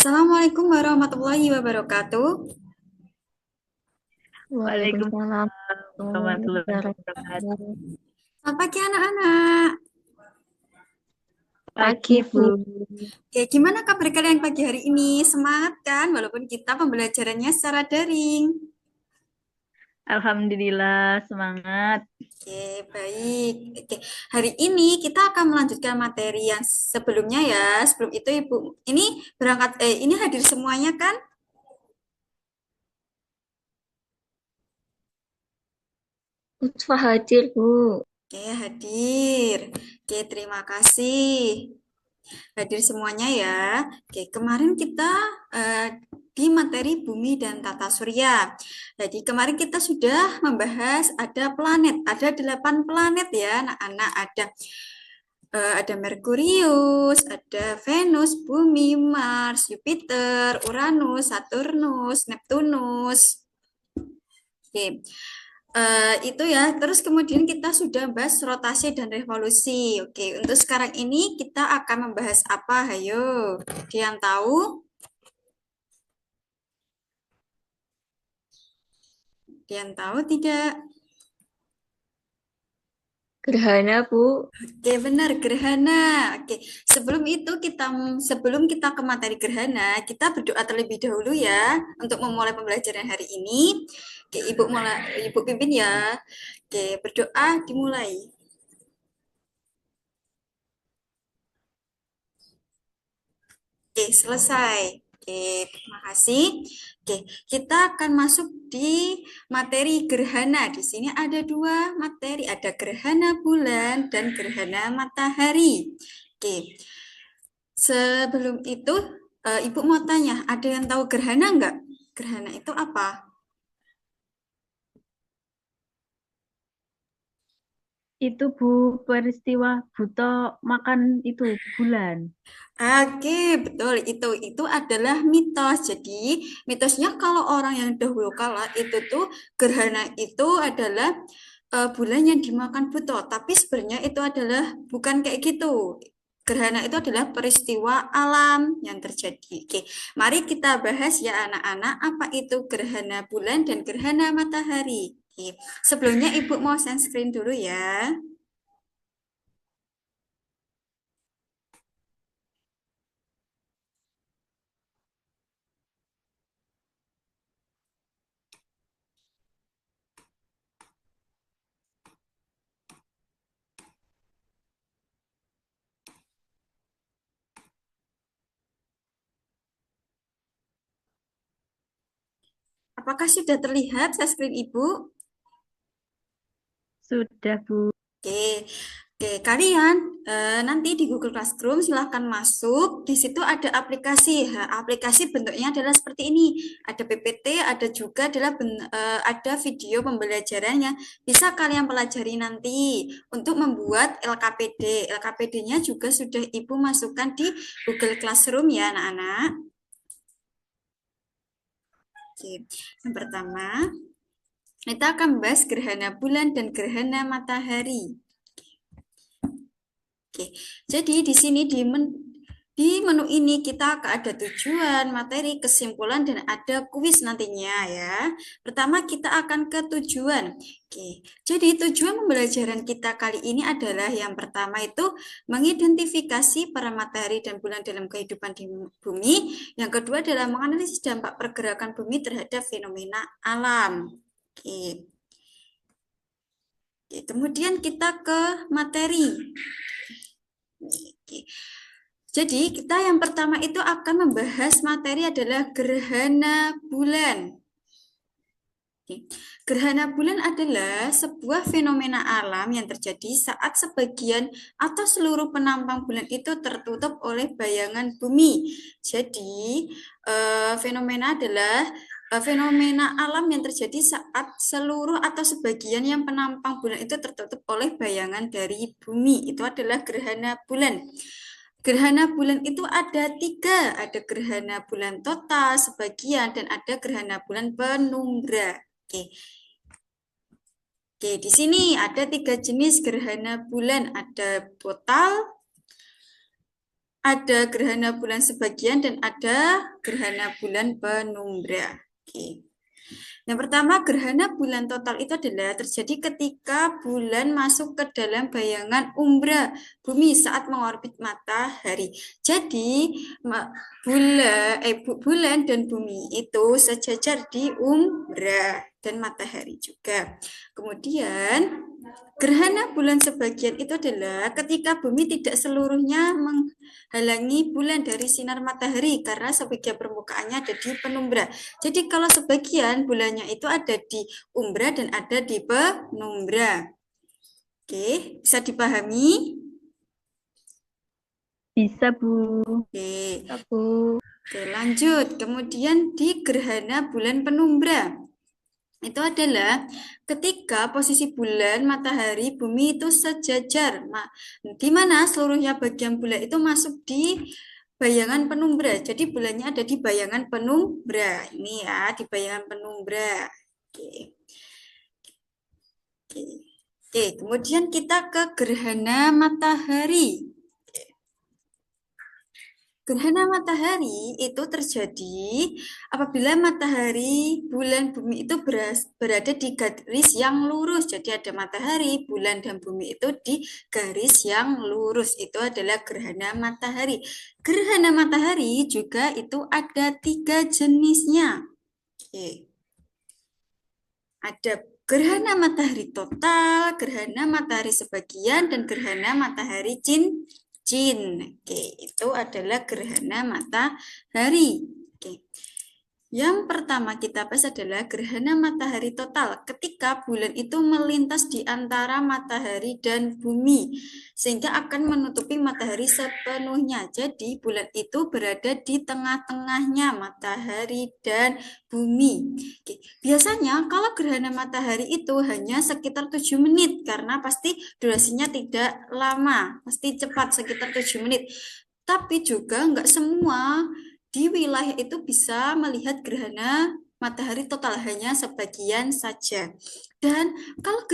Assalamualaikum warahmatullahi wabarakatuh. Waalaikumsalam Waalaikumsalam warahmatullahi warahmatullahi wabarakatuh. wabarakatuh. Selamat pagi anak-anak. Pagi, Pagi, Bu. Bu. Oke, gimana kabar kalian pagi hari ini? Semangat kan? Walaupun kita pembelajarannya secara daring. Alhamdulillah, semangat. Oke, baik. Oke, hari ini kita akan melanjutkan materi yang sebelumnya ya. Sebelum itu Ibu, ini ini hadir semuanya kan? Lutfa hadir, Bu. Oke, hadir. Oke, terima kasih. Hadir semuanya ya. Oke, kemarin kita di materi bumi dan tata surya. Jadi kemarin kita sudah membahas ada planet, ada 8 planet ya anak-anak. Ada Merkurius, ada Venus, Bumi, Mars, Jupiter, Uranus, Saturnus, Neptunus. Oke. Itu ya. Terus kemudian kita sudah bahas rotasi dan revolusi. Oke, untuk sekarang ini kita akan membahas apa? Hayo, ada yang tahu? Ada yang tahu tidak? Gerhana, Bu. Oke, benar gerhana. Oke, sebelum kita ke materi gerhana, kita berdoa terlebih dahulu ya untuk memulai pembelajaran hari ini. Oke, Ibu pimpin ya. Oke, berdoa dimulai. Oke, selesai. Oke, terima kasih. Oke, kita akan masuk di materi gerhana. Di sini ada dua materi, ada gerhana bulan dan gerhana matahari. Oke, sebelum itu Ibu mau tanya, ada yang tahu gerhana enggak? Gerhana itu apa? Itu, Bu, peristiwa buta makan itu bulan. Oke, betul itu adalah mitos. Jadi, mitosnya kalau orang yang dahulu kala itu tuh gerhana itu adalah bulan yang dimakan buta, tapi sebenarnya itu adalah bukan kayak gitu. Gerhana itu adalah peristiwa alam yang terjadi. Oke, mari kita bahas ya anak-anak, apa itu gerhana bulan dan gerhana matahari. Oke, sebelumnya Ibu mau share screen dulu ya. Apakah sudah terlihat share screen Ibu? Sudah, Bu. Oke, oke, kalian nanti di Google Classroom silahkan masuk. Di situ ada aplikasi. Aplikasi bentuknya adalah seperti ini. Ada PPT, ada juga ada video pembelajarannya. Bisa kalian pelajari nanti untuk membuat LKPD. LKPD-nya juga sudah Ibu masukkan di Google Classroom ya, anak-anak. Oke, yang pertama kita akan membahas gerhana bulan dan gerhana matahari. Oke, jadi di sini di menu ini kita ada tujuan, materi, kesimpulan, dan ada kuis nantinya ya. Pertama kita akan ke tujuan. Oke, jadi tujuan pembelajaran kita kali ini adalah yang pertama itu mengidentifikasi peran matahari dan bulan dalam kehidupan di bumi. Yang kedua adalah menganalisis dampak pergerakan bumi terhadap fenomena alam. Oke. Oke, kemudian kita ke materi. Oke. Jadi kita yang pertama itu akan membahas materi adalah gerhana bulan. Oke. Gerhana bulan adalah sebuah fenomena alam yang terjadi saat sebagian atau seluruh penampang bulan itu tertutup oleh bayangan bumi. Jadi fenomena adalah fenomena alam yang terjadi saat seluruh atau sebagian yang penampang bulan itu tertutup oleh bayangan dari bumi. Itu adalah gerhana bulan. Gerhana bulan itu ada tiga, ada gerhana bulan total, sebagian, dan ada gerhana bulan penumbra. Oke, oke, di sini ada tiga jenis gerhana bulan, ada total, ada gerhana bulan sebagian dan ada gerhana bulan penumbra. Oke. Yang pertama, gerhana bulan total itu adalah terjadi ketika bulan masuk ke dalam bayangan umbra bumi saat mengorbit matahari. Jadi, bulan dan bumi itu sejajar di umbra dan matahari juga. Kemudian, gerhana bulan sebagian itu adalah ketika bumi tidak seluruhnya menghalangi bulan dari sinar matahari karena sebagian permukaannya ada di penumbra. Jadi kalau sebagian bulannya itu ada di umbra dan ada di penumbra. Oke, bisa dipahami? Bisa, Bu. Oke, Bu. oke, lanjut. Kemudian di gerhana bulan penumbra. Itu adalah ketika posisi bulan, matahari, bumi itu sejajar. Di mana seluruhnya bagian bulan itu masuk di bayangan penumbra. Jadi bulannya ada di bayangan penumbra. Ini ya, di bayangan penumbra. Oke. Oke. Oke, kemudian kita ke gerhana matahari. Gerhana matahari itu terjadi apabila matahari, bulan, bumi itu berada di garis yang lurus. Jadi ada matahari, bulan, dan bumi itu di garis yang lurus. Itu adalah gerhana matahari. Gerhana matahari juga itu ada 3 jenisnya. Oke. Ada gerhana matahari total, gerhana matahari sebagian, dan gerhana matahari cincin. Oke, itu adalah gerhana matahari. Oke. Yang pertama kita bahas adalah gerhana matahari total. Ketika bulan itu melintas di antara matahari dan bumi, sehingga akan menutupi matahari sepenuhnya. Jadi bulan itu berada di tengah-tengahnya matahari dan bumi. Oke. Biasanya kalau gerhana matahari itu hanya sekitar 7 menit, karena pasti durasinya tidak lama, pasti cepat sekitar 7 menit. Tapi juga enggak semua di wilayah itu bisa melihat gerhana matahari total, hanya sebagian saja. Dan kalau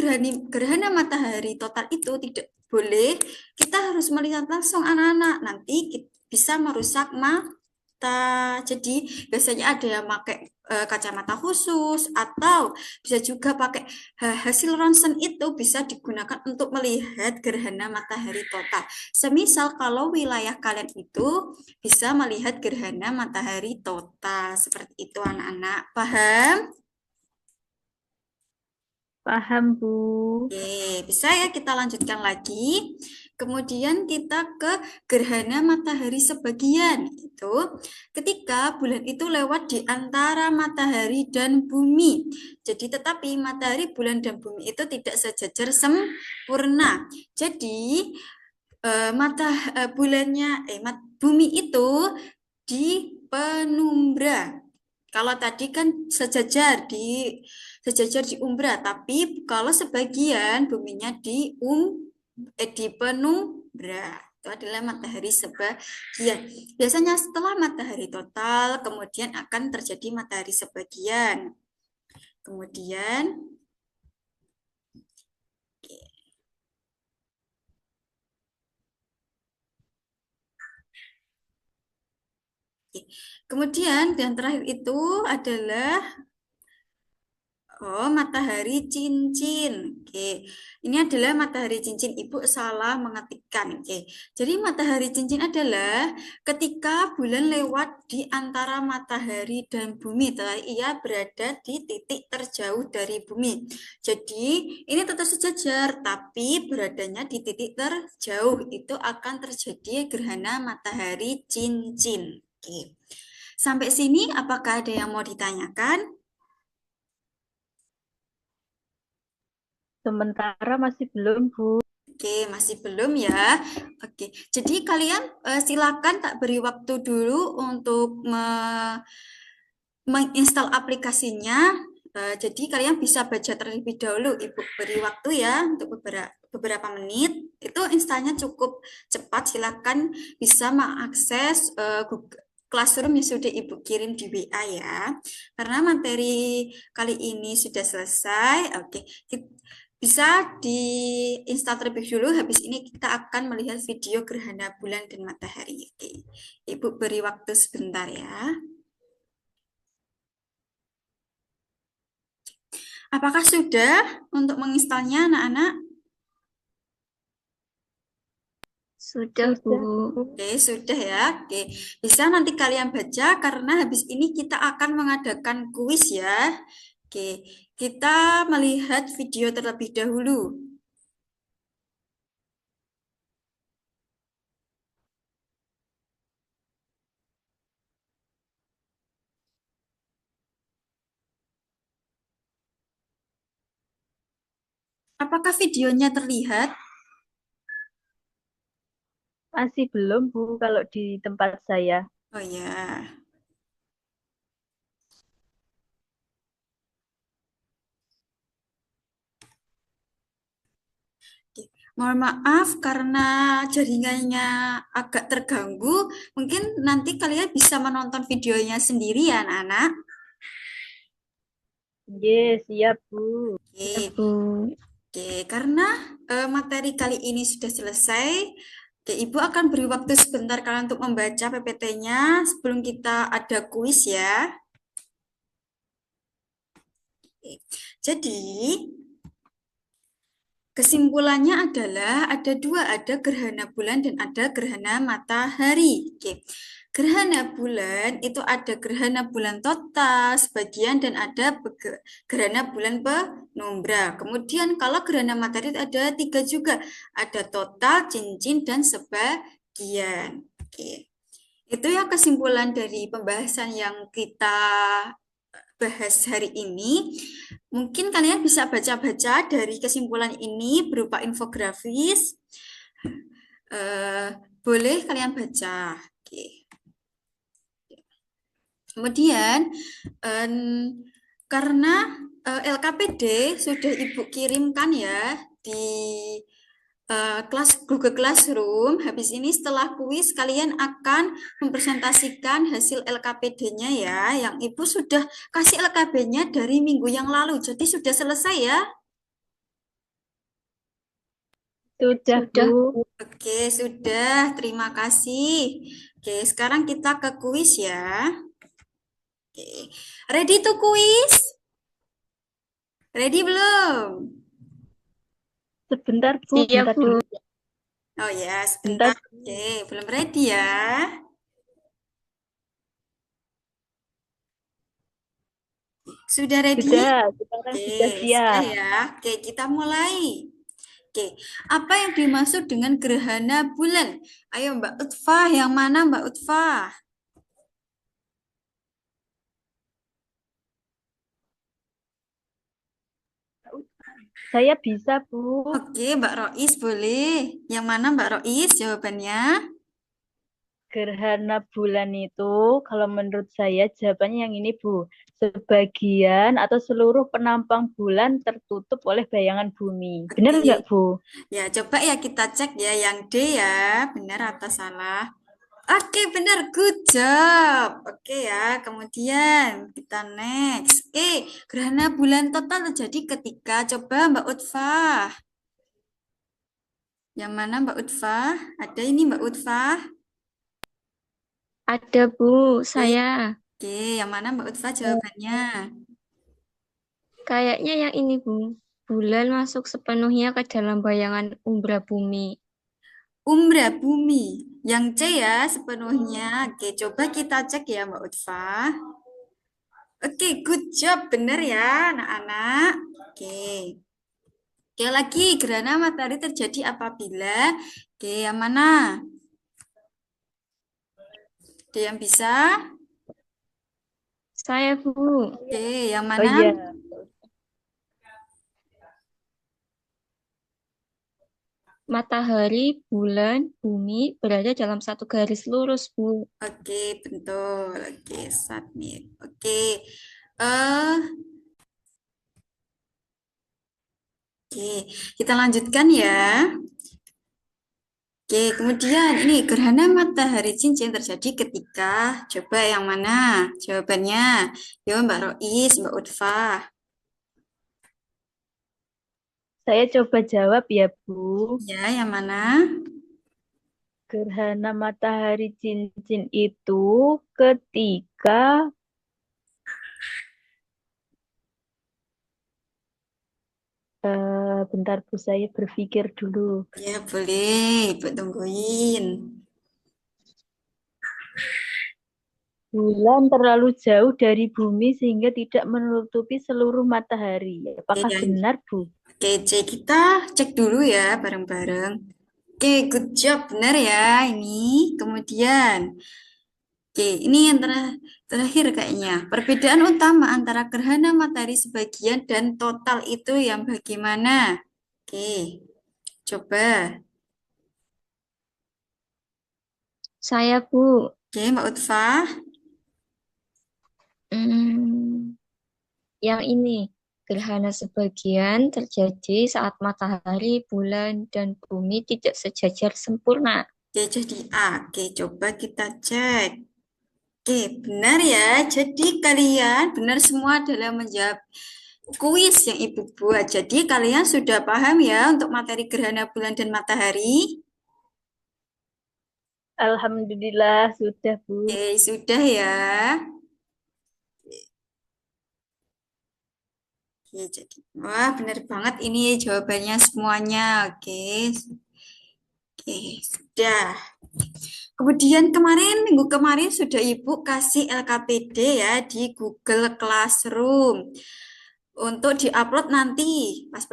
gerhana matahari total itu tidak boleh, kita harus melihat langsung anak-anak, nanti bisa merusak mata. Jadi biasanya ada yang pakai kacamata khusus, atau bisa juga pakai hasil ronsen itu bisa digunakan untuk melihat gerhana matahari total. Semisal kalau wilayah kalian itu bisa melihat gerhana matahari total. Seperti itu anak-anak. Paham? Paham, Bu. Oke, bisa ya kita lanjutkan lagi. Kemudian kita ke gerhana matahari sebagian. Itu ketika bulan itu lewat di antara matahari dan bumi. Jadi tetapi matahari, bulan, dan bumi itu tidak sejajar sempurna. Jadi bumi itu di penumbra. Kalau tadi kan sejajar di umbra, tapi kalau sebagian buminya di penumbra. Itu adalah matahari sebagian. Biasanya setelah matahari total, kemudian akan terjadi matahari sebagian. Kemudian Kemudian yang terakhir itu adalah matahari cincin. Oke. Ini adalah matahari cincin. Ibu salah mengetikkan. Oke. Jadi matahari cincin adalah ketika bulan lewat di antara matahari dan bumi, ia berada di titik terjauh dari bumi. Jadi ini tetap sejajar, tapi beradanya di titik terjauh. Itu akan terjadi gerhana matahari cincin. Oke. Sampai sini apakah ada yang mau ditanyakan? Sementara masih belum, Bu. Oke, masih belum ya. Oke, jadi kalian silakan tak beri waktu dulu untuk menginstal aplikasinya. Jadi kalian bisa baca terlebih dahulu. Ibu beri waktu ya untuk beberapa menit. Itu instalnya cukup cepat. Silakan bisa mengakses Google Classroom yang sudah Ibu kirim di WA ya. Karena materi kali ini sudah selesai. Oke. bisa di-install terlebih dulu. Habis ini kita akan melihat video gerhana bulan dan matahari. Oke. Ibu beri waktu sebentar ya. Apakah sudah untuk menginstalnya anak-anak? Sudah, Bu. Oke, sudah ya. Oke, bisa nanti kalian baca karena habis ini kita akan mengadakan kuis ya. Oke, kita melihat video terlebih dahulu. Apakah videonya terlihat? Masih belum, Bu, kalau di tempat saya. Oh ya. Oke, mohon maaf karena jaringannya agak terganggu. Mungkin nanti kalian bisa menonton videonya sendiri ya, anak-anak. Yes, siap, Bu. Oke, Bu. oke, karena materi kali ini sudah selesai, oke, Ibu akan beri waktu sebentar kalian untuk membaca PPT-nya sebelum kita ada kuis ya. Oke, jadi kesimpulannya adalah ada dua, ada gerhana bulan dan ada gerhana matahari. Oke. Gerhana bulan itu ada gerhana bulan total, sebagian, dan ada gerhana bulan penumbra. Kemudian kalau gerhana matahari itu ada tiga juga, ada total, cincin, dan sebagian. Oke. Itu ya kesimpulan dari pembahasan yang kita bahas hari ini. Mungkin kalian bisa baca-baca dari kesimpulan ini berupa infografis. Eh, boleh kalian baca. Oke. Kemudian, karena LKPD sudah Ibu kirimkan ya di kelas Google Classroom. Habis ini setelah kuis kalian akan mempresentasikan hasil LKPD-nya ya. Yang Ibu sudah kasih LKB-nya dari minggu yang lalu. Jadi sudah selesai ya. Sudah, Sudah, Bu. Bu. Oke, sudah. Terima kasih. Oke, sekarang kita ke kuis ya. Oke. Ready to quiz? Ready belum? Sebentar, Bu. Siap, Bentar Bu. dulu. Oh ya, Bentar. sebentar. Oke, belum ready ya. Sudah ready? Sudah, sekarang Oke, sudah sudah siap. ya. Oke, kita mulai. Oke, apa yang dimaksud dengan gerhana bulan? Ayo Mbak Utfah, yang mana Mbak Utfah? Saya bisa, Bu. Oke, Mbak Rois boleh. Yang mana Mbak Rois jawabannya? Gerhana bulan itu, kalau menurut saya jawabannya yang ini, Bu. Sebagian atau seluruh penampang bulan tertutup oleh bayangan bumi. Benar Oke, nggak, Bu? ya coba ya kita cek ya yang D ya, benar atau salah? Oke, benar, good job. Oke ya, kemudian kita next. Oke, gerhana bulan total terjadi ketika, coba Mbak Utfah. Yang mana Mbak Utfah? Ada ini Mbak Utfah? Ada, Bu. Oke, Saya. oke, yang mana Mbak Utfah jawabannya? Kayaknya yang ini, Bu. Bulan masuk sepenuhnya ke dalam bayangan umbra bumi. Umbra bumi. Yang C ya sepenuhnya. Oke, coba kita cek ya Mbak Utfah. Oke, good job. Benar ya anak-anak. Oke. Oke, lagi gerhana matahari terjadi apabila. Oke, yang mana? Ada yang bisa? Saya, Bu. Oke, yang Oh mana? iya, Matahari, bulan, bumi berada dalam satu garis lurus, Bu. Oke, betul. Oke, submit. Oke. Eh, oke, kita lanjutkan ya. Oke, kemudian ini gerhana matahari cincin terjadi ketika, coba yang mana? Jawabannya, yo Mbak Rois, Mbak Utfah. Saya coba jawab ya, Bu. Ya, yang mana? Gerhana matahari cincin itu ketika bentar Bu, saya berpikir dulu. Ya, boleh. Ibu tungguin. Bulan terlalu jauh dari bumi sehingga tidak menutupi seluruh matahari. Oke, Apakah benar, Bu? oke, Cek, kita cek dulu ya bareng-bareng. Oke, good job. Benar ya ini. Kemudian, oke, ini yang terakhir kayaknya. Perbedaan utama antara gerhana matahari sebagian dan total itu yang bagaimana? Oke, coba. Saya, Bu. Oke, Mbak Utfah. Hmm, yang ini. Gerhana sebagian terjadi saat matahari, bulan, dan bumi tidak sejajar sempurna. Oke, jadi A. Oke, coba kita cek. Oke, benar ya. Jadi kalian benar semua dalam menjawab kuis yang Ibu buat. Jadi kalian sudah paham ya untuk materi gerhana bulan dan matahari? Alhamdulillah sudah, Bu. Oke, sudah ya. Oke, jadi wah benar banget ini jawabannya semuanya. Oke. Oke, sudah. Kemudian minggu kemarin sudah Ibu kasih LKPD ya di Google Classroom untuk diupload nanti pas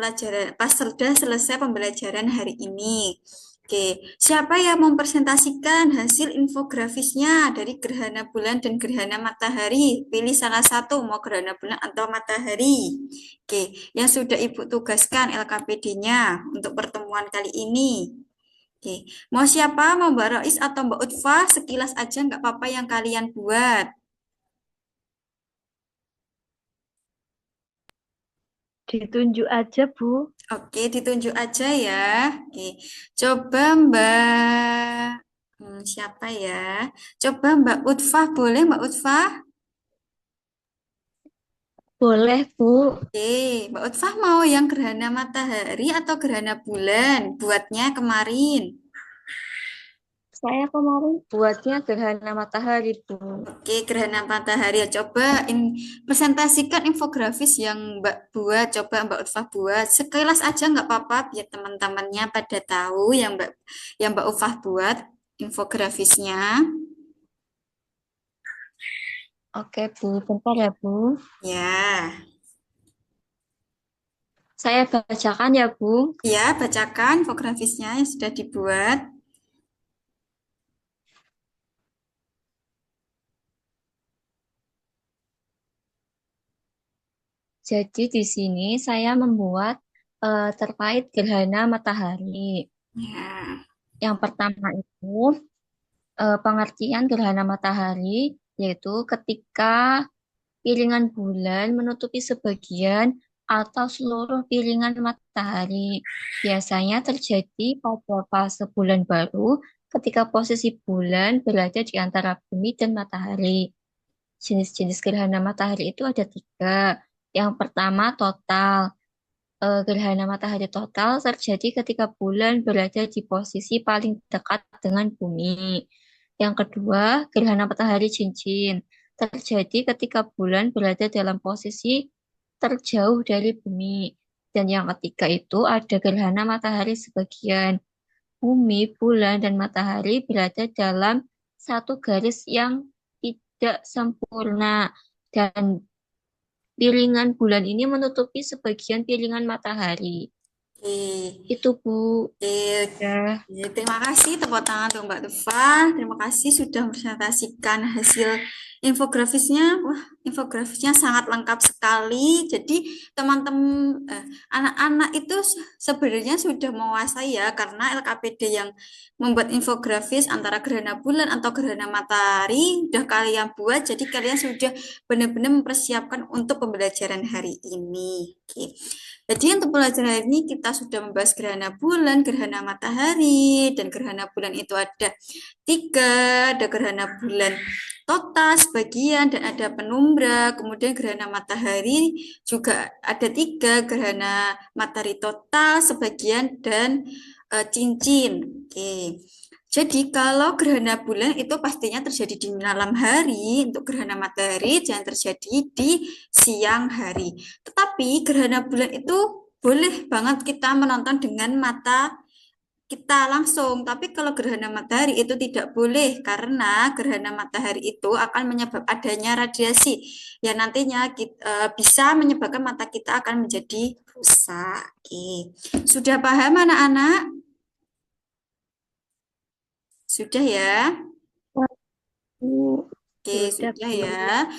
sudah selesai pembelajaran hari ini. Oke, siapa yang mempresentasikan hasil infografisnya dari gerhana bulan dan gerhana matahari? Pilih salah satu, mau gerhana bulan atau matahari. Oke, yang sudah Ibu tugaskan LKPD-nya untuk pertemuan kali ini. Oke, mau siapa? Mau Mbak Rois atau Mbak Utfa? Sekilas aja nggak apa-apa yang kalian buat. Ditunjuk aja, Bu. Oke, ditunjuk aja ya. Oke, coba Mbak siapa ya? Coba Mbak Utfa, boleh Mbak Utfa? Boleh, Bu. Oke, Mbak Utfa mau yang gerhana matahari atau gerhana bulan? Buatnya kemarin. Saya kemarin buatnya gerhana matahari, Bu. Oke, gerhana matahari ya. Coba presentasikan infografis yang Mbak buat. Coba Mbak Utfa buat. Sekilas aja nggak apa-apa biar teman-temannya pada tahu yang Mbak Utfa buat infografisnya. Oke, Bu. Bentar ya, Bu. Ya, Saya bacakan ya, Bu. ya bacakan infografisnya yang sudah dibuat. Jadi di sini saya membuat terkait gerhana matahari. Ya, Yang pertama itu pengertian gerhana matahari yaitu ketika piringan bulan menutupi sebagian atau seluruh piringan matahari. Biasanya terjadi pada fase bulan baru ketika posisi bulan berada di antara bumi dan matahari. Jenis-jenis gerhana matahari itu ada tiga. Yang pertama total. Gerhana matahari total terjadi ketika bulan berada di posisi paling dekat dengan bumi. Yang kedua, gerhana matahari cincin terjadi ketika bulan berada dalam posisi terjauh dari bumi. Dan yang ketiga itu ada gerhana matahari sebagian. Bumi, bulan, dan matahari berada dalam satu garis yang tidak sempurna. Dan piringan bulan ini menutupi sebagian piringan matahari. oke. Itu, Bu. Oke, Ya. ya, terima kasih tepuk tangan untuk Mbak Tufa. Terima kasih sudah mempresentasikan hasil infografisnya. Wah, infografisnya sangat lengkap sekali. Jadi teman-teman anak-anak itu sebenarnya sudah menguasai ya karena LKPD yang membuat infografis antara gerhana bulan atau gerhana matahari sudah kalian buat. Jadi kalian sudah benar-benar mempersiapkan untuk pembelajaran hari ini. Oke. Jadi untuk pelajaran hari ini kita sudah membahas gerhana bulan, gerhana matahari, dan gerhana bulan itu ada tiga, ada gerhana bulan total sebagian dan ada penumbra. Kemudian gerhana matahari juga ada 3, gerhana matahari total, sebagian, dan cincin. Oke. Jadi kalau gerhana bulan itu pastinya terjadi di malam hari, untuk gerhana matahari jangan terjadi di siang hari. Tetapi gerhana bulan itu boleh banget kita menonton dengan mata kita langsung, tapi kalau gerhana matahari itu tidak boleh karena gerhana matahari itu akan menyebabkan adanya radiasi yang nantinya bisa menyebabkan mata kita akan menjadi rusak. Oke. Sudah paham anak-anak? Sudah ya? Bu. Oke, Sudah, sudah Bu. ya.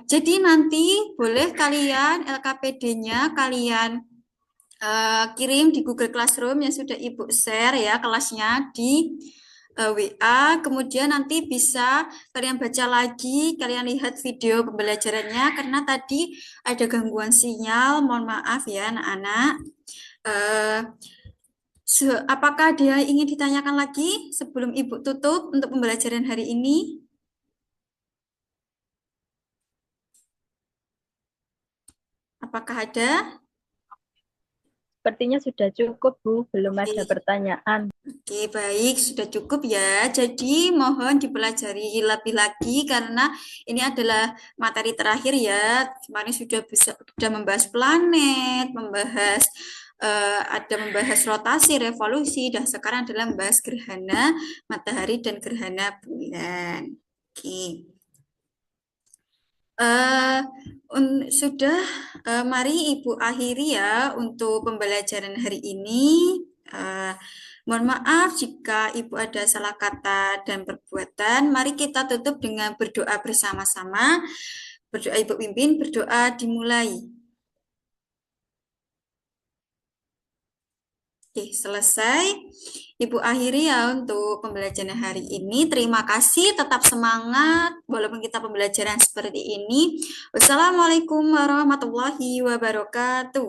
Jadi nanti boleh kalian LKPD-nya kalian kirim di Google Classroom yang sudah Ibu share ya kelasnya di WA. Kemudian nanti bisa kalian baca lagi, kalian lihat video pembelajarannya karena tadi ada gangguan sinyal. Mohon maaf ya anak-anak. Apakah dia ingin ditanyakan lagi sebelum Ibu tutup untuk pembelajaran hari ini? Apakah ada? Sepertinya sudah cukup, Bu. Belum Oke. ada pertanyaan. Oke, baik, sudah cukup ya. Jadi mohon dipelajari lebih lagi karena ini adalah materi terakhir ya. Kemarin sudah membahas planet, membahas rotasi, revolusi, dan sekarang adalah membahas gerhana matahari dan gerhana bulan. Oke. Sudah, mari Ibu akhiri ya untuk pembelajaran hari ini. Mohon maaf jika Ibu ada salah kata dan perbuatan. Mari kita tutup dengan berdoa bersama-sama. Berdoa Ibu pimpin, berdoa dimulai. Oke, selesai. Ibu akhiri ya untuk pembelajaran hari ini. Terima kasih, tetap semangat walaupun kita pembelajaran seperti ini. Wassalamualaikum warahmatullahi wabarakatuh.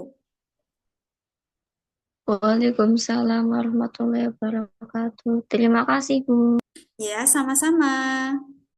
Waalaikumsalam warahmatullahi wabarakatuh. Terima kasih, Bu. Ya, sama-sama.